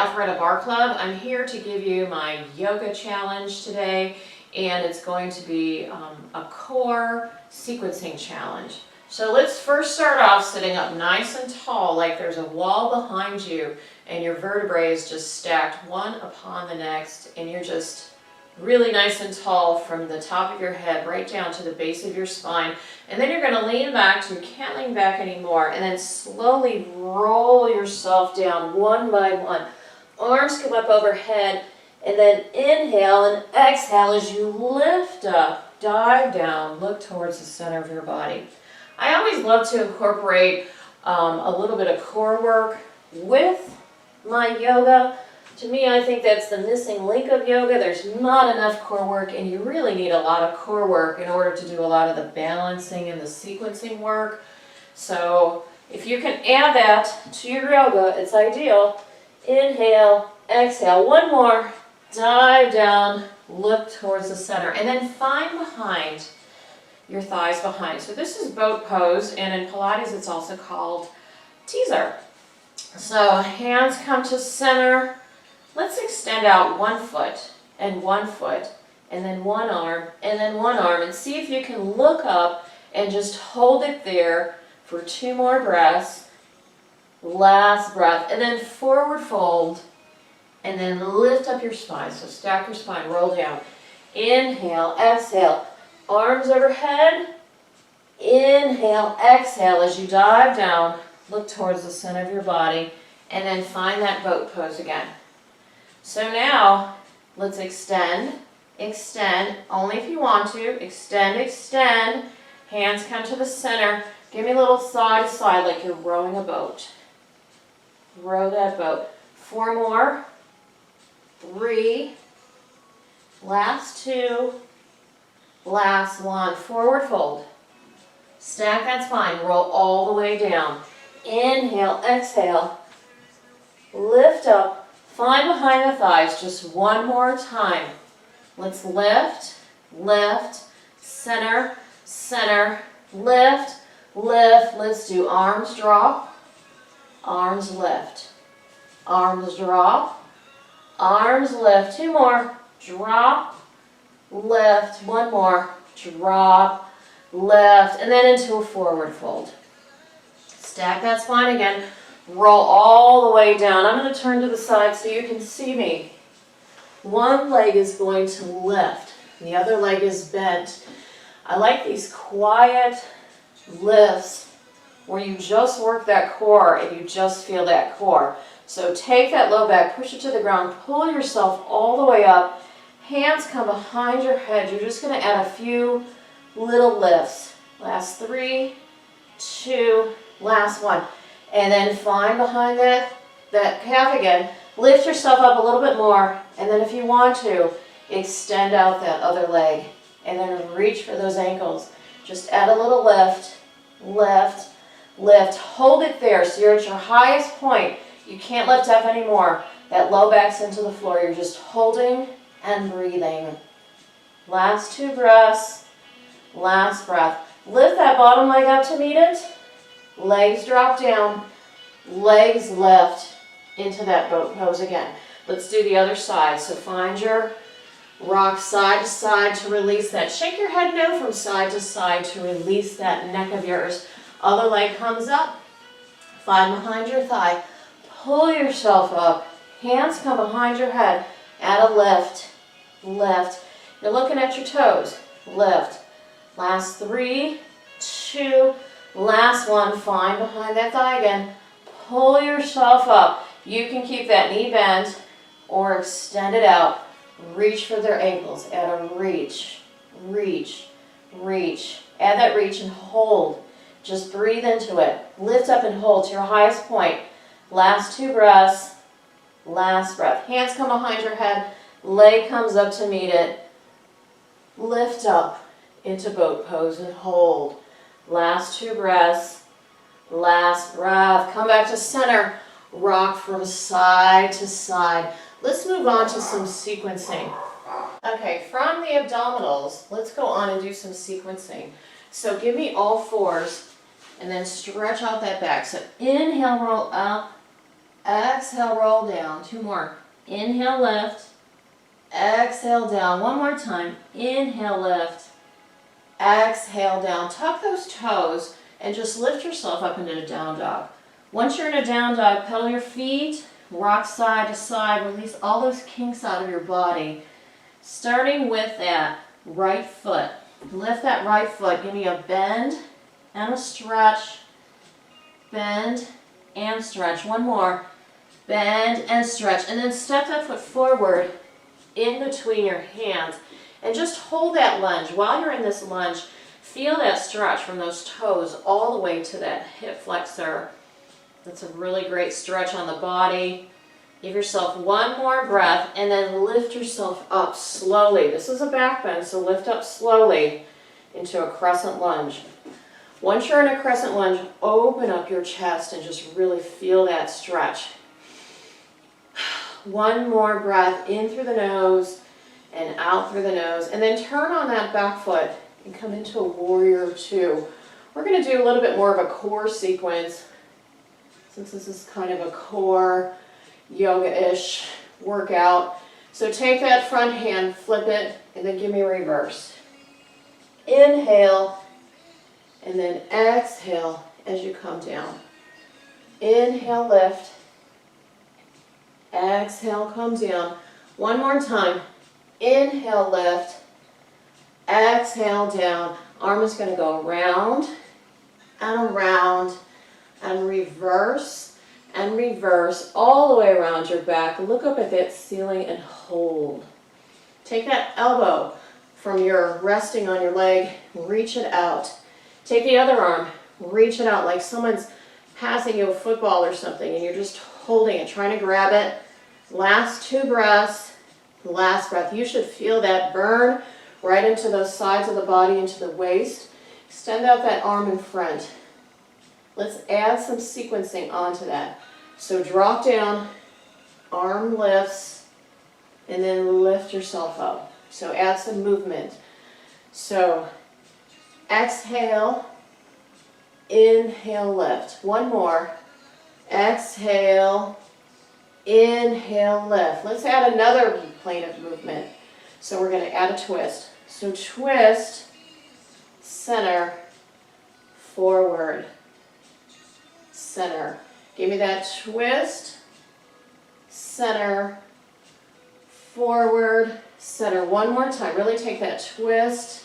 Alpharetta Bar Club. I'm here to give you my yoga challenge today, and it's going to be a core sequencing challenge. So let's first start off sitting up nice and tall, like there's a wall behind you and your vertebrae is just stacked one upon the next, and you're just really nice and tall from the top of your head right down to the base of your spine. And then you're going to lean back so you can't lean back anymore, and then slowly roll yourself down one by one. Arms come up overhead, and then inhale and exhale as you lift up, dive down, look towards the center of your body. I always love to incorporate a little bit of core work with my yoga. To me, I think that's the missing link of yoga. There's not enough core work, and you really need a lot of core work in order to do a lot of the balancing and the sequencing work. So if you can add that to your yoga, it's ideal. Inhale, exhale, one more, dive down, look towards the center, and then find behind your thighs behind. So this is boat pose, and in Pilates it's also called teaser. So hands come to center. Let's extend out 1 foot, and then one arm, and then one arm, and see if you can look up and just hold it there for 2 more breaths. Last breath, and then forward fold, and then lift up your spine. So stack your spine, roll down. Inhale, exhale, arms overhead. Inhale, exhale as you dive down, look towards the center of your body, and then find that boat pose again. So now, let's extend, only if you want to, extend, hands come to the center, give me a little side to side like you're rowing a boat. Row that boat. 4 more, 3, last 2, last 1, forward fold. Stack that spine, roll all the way down. Inhale, exhale, lift up. Find behind the thighs just 1 more time. Let's lift, center, lift. Let's do arms drop, arms lift, arms drop, arms lift. 2 more, drop, lift. 1 more, drop, lift, and then into a forward fold. Stack that spine again. Roll all the way down. I'm going to turn to the side so you can see me. One leg is going to lift. The other leg is bent. I like these quiet lifts where you just work that core and you just feel that core. So take that low back, push it to the ground, pull yourself all the way up. Hands come behind your head. You're just going to add a few little lifts. Last 3, 2, last 1. And then find behind that calf again. Lift yourself up a little bit more. And then if you want to, extend out that other leg. And then reach for those ankles. Just add a little lift, lift. Hold it there so you're at your highest point. You can't lift up anymore. That low back's into the floor. You're just holding and breathing. Last 2 breaths. Last breath. Lift that bottom leg up to meet it. Legs drop down, legs lift into that boat pose again. Let's do the other side. So find your rock side to side to release that. Shake your head no from side to side to release that neck of yours. Other leg comes up. Find behind your thigh. Pull yourself up. Hands come behind your head. Add a lift. You're looking at your toes. Lift. Last 3, 2, last 1, find behind that thigh again. Pull yourself up. You can keep that knee bent or extend it out. Reach for their ankles. Add a reach. Add that reach and hold. Just breathe into it. Lift up and hold to your highest point. Last 2 breaths. Last breath. Hands come behind your head. Leg comes up to meet it. Lift up into boat pose and hold. Last 2 breaths, last breath. Come back to center. Rock from side to side. Let's move on to some sequencing. Okay, from the abdominals, let's go on and do some sequencing. So give me all 4s and then stretch out that back. So inhale, roll up, Exhale, roll down. 2 more. Inhale, lift. Exhale, down. 1 more time. Inhale, lift. Exhale, down. Tuck those toes and just lift yourself up into a down dog. Once you're in a down dog, pedal your feet, rock side to side, release all those kinks out of your body. Starting with that right foot. Lift that right foot. Give me a bend and a stretch. Bend and stretch. 1 more. Bend and stretch. And then step that foot forward in between your hands. And just hold that lunge. While you're in this lunge, feel that stretch from those toes all the way to that hip flexor. That's a really great stretch on the body. Give yourself 1 more breath and then lift yourself up slowly. This is a back bend, so lift up slowly into a crescent lunge. Once you're in a crescent lunge, open up your chest and just really feel that stretch. 1 more breath in through the nose and out through the nose. And then turn on that back foot and come into a warrior 2. We're going to do a little bit more of a core sequence, since this is kind of a core yoga-ish workout. So take that front hand, flip it, and then give me a reverse. Inhale, and then exhale as you come down. Inhale, lift. Exhale, come down. 1 more time. Inhale, lift. Exhale, down. Arm is going to go around and around and reverse all the way around your back. Look up at that ceiling and hold. Take that elbow from your resting on your leg, reach it out. Take the other arm, reach it out like someone's passing you a football or something and you're just holding it, trying to grab it. Last 2 breaths. Last breath. You should feel that burn right into those sides of the body, into the waist. Extend out that arm in front. Let's add some sequencing onto that. So drop down, arm lifts, and then lift yourself up. So add some movement. So exhale, inhale, lift. 1 more. Exhale, inhale, lift. Let's add another plane of movement. So we're going to add a twist. So twist, center, forward, center. Give me that twist, center, forward, center. 1 more time. Really take that twist,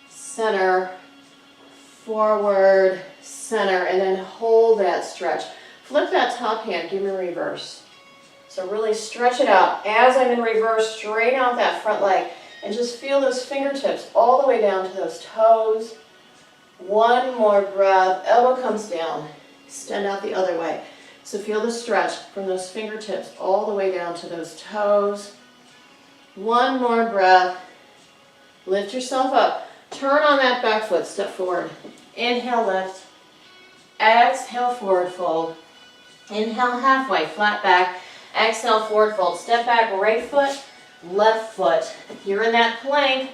center, forward, center, and then hold that stretch. Flip that top hand, give me a reverse. So really stretch it out. As I'm in reverse, straighten out that front leg and just feel those fingertips all the way down to those toes. 1 more breath, elbow comes down, extend out the other way. So feel the stretch from those fingertips all the way down to those toes. 1 more breath, lift yourself up. Turn on that back foot, step forward. Inhale, lift. Exhale, forward fold. Inhale, halfway, flat back. Exhale, forward fold. Step back, right foot, left foot. You're in that plank.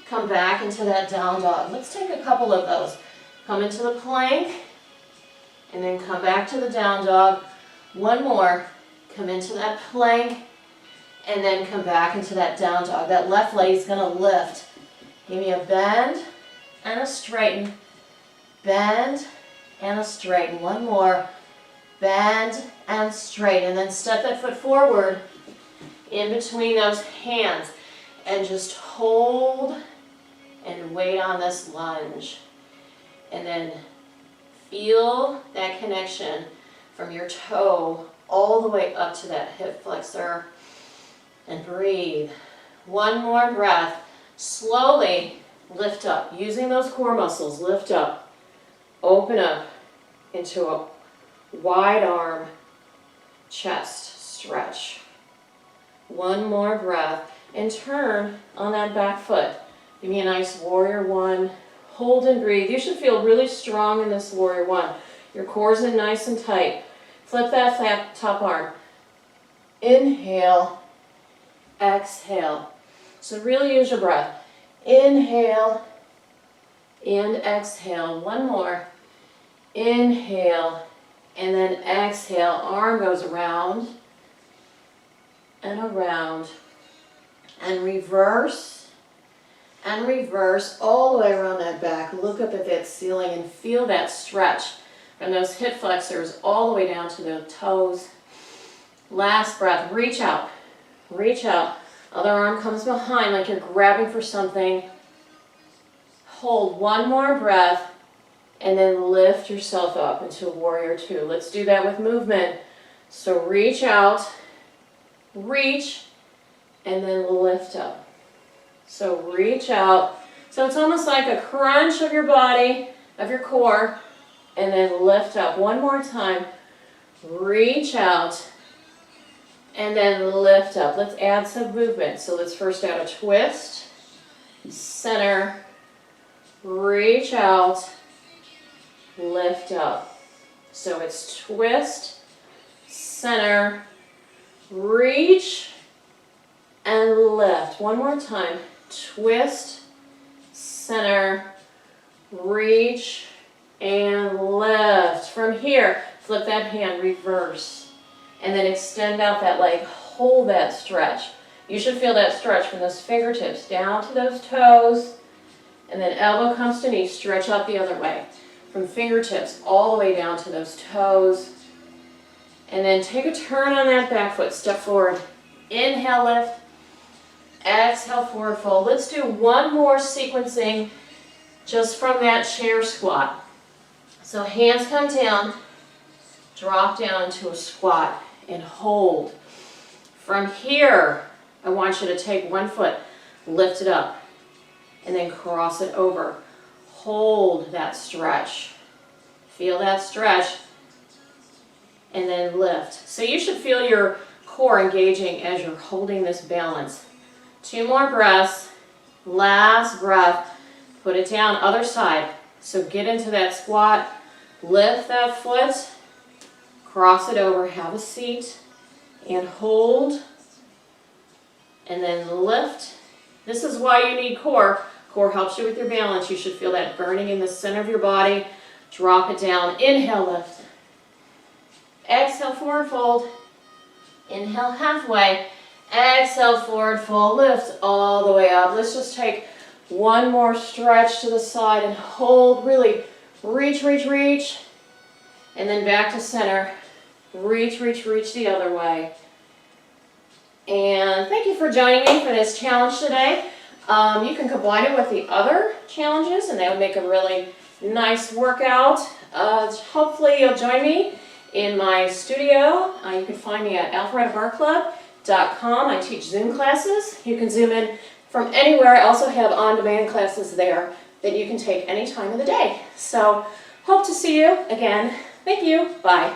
Come back into that down dog. Let's take a couple of those. Come into the plank, and then come back to the down dog. 1 more. Come into that plank, and then come back into that down dog. That left leg is going to lift. Give me a bend and a straighten. Bend and a straighten. 1 more. Bend and straighten. And then step that foot forward in between those hands. And just hold and wait on this lunge. And then feel that connection from your toe all the way up to that hip flexor. And breathe. 1 more breath. Slowly lift up. Using those core muscles, lift up. Open up into a wide arm chest stretch. 1 more breath. And turn on that back foot. Give me a nice warrior 1. Hold and breathe. You should feel really strong in this warrior 1. Your core's in nice and tight. Flip that flat top arm. Inhale. Exhale. So really use your breath. Inhale and exhale. 1 more. Inhale And then exhale, arm goes around and around. And reverse all the way around that back. Look up at that ceiling and feel that stretch from those hip flexors all the way down to the toes. Last breath, reach out, reach out. Other arm comes behind like you're grabbing for something. Hold one more breath and then lift yourself up into warrior two. Let's do that with movement. So reach out, reach, and then lift up. So reach out. So it's almost like a crunch of your body, of your core, and then lift up. One more time. Reach out, and then lift up. Let's add some movement. So let's first add a twist, center, reach out, lift up. So it's twist, center, reach, and lift. One more time. Twist, center, reach, and lift. From here, flip that hand, reverse. And then extend out that leg. Hold that stretch. You should feel that stretch from those fingertips down to those toes. And then elbow comes to knee. Stretch out the other way. From fingertips all the way down to those toes. And then take a turn on that back foot. Step forward. Inhale, lift. Exhale, forward fold. Let's do one more sequencing just from that chair squat. So hands come down. Drop down into a squat and hold. From here, I want you to take one foot, lift it up, and then cross it over. Hold that stretch. Feel that stretch, and then lift. So you should feel your core engaging as you're holding this balance. 2 more breaths. Last breath. Put it down, other side. So get into that squat. Lift that foot. Cross it over, have a seat, and hold, and then lift. This is why you need core. Core helps you with your balance. You should feel that burning in the center of your body. Drop it down. Inhale, lift. Exhale, forward fold. Inhale, halfway. Exhale, forward fold. Lift all the way up. Let's just take one more stretch to the side and hold. Really reach, reach, reach. And then back to center. Reach, reach, reach the other way. And thank you for joining me for this challenge today. You can combine it with the other challenges and that would make a really nice workout. Hopefully you'll join me in my studio. You can find me at alpharettabarclub.com. I teach Zoom classes. You can Zoom in from anywhere. I also have on-demand classes there that you can take any time of the day. So hope to see you again. Thank you. Bye.